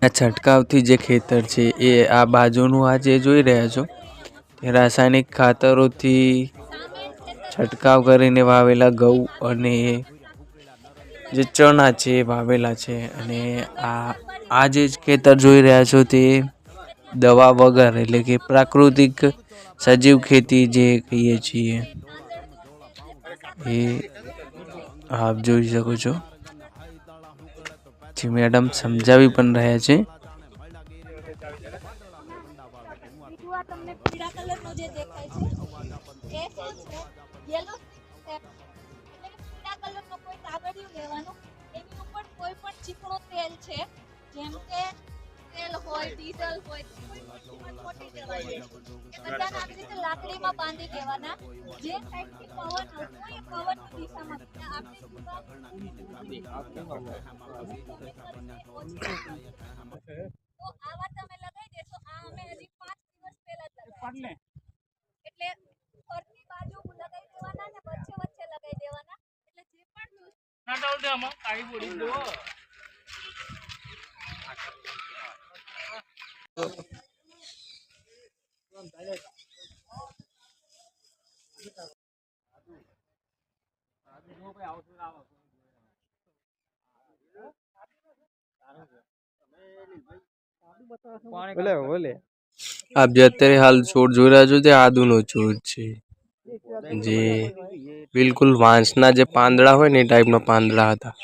આ છંટકાવથી જે ખેતર છે એ આ બાજુનું આ જે જોઈ રહ્યા છો એ રાસાયણિક ખાતરોથી છંટકાવ કરીને વાવેલા ઘઉં અને જે ચણા છે એ વાવેલા છે અને આ જે ખેતર જોઈ રહ્યા છો તે દવા વગર એટલે કે પ્રાકૃતિક સજીવ ખેતી જે કહીએ છીએ એ આપ જોઈ શકો છો જે મેડમ સમજાવી પણ રહ્યા છે। તમને પીળા કલરનો જે દેખાય છે એ શું છે યેલો સ્ટિક એટલે કે પીળા કલરનો કોઈ કાગળિયું લેવાનું એની ઉપર કોઈ પણ ચીકણું તેલ છે જેમ કે તેલ હોય ડીઝલ હોય કોઈ પણ છોટી દેવાની એ બધાને આવી રીતે લાકડીમાં બાંધી દેવાના જે સાઈડથી પવન આવતો હોય એ પવનની દિશામાં તો આવા તમે લગાઈ દેશો આ અમે હજી 5 દિવસ પહેલા જ લગાવ્યા એટલે ફરતી બાજુ લગાઈ દેવાના ને વચ્ચે વચ્ચે લગાઈ દેવાના એટલે જે પણ ના ડાઉન દે આમાં કાઈ બોડી દો आप જે અત્યારે હાલ છોડ જોઈ રહ્યા છો તે આદુનો છોડ છે જે બિલકુલ વાંસના જે પાંદડા હોય ને એ ટાઈપના પાંદડા હતા।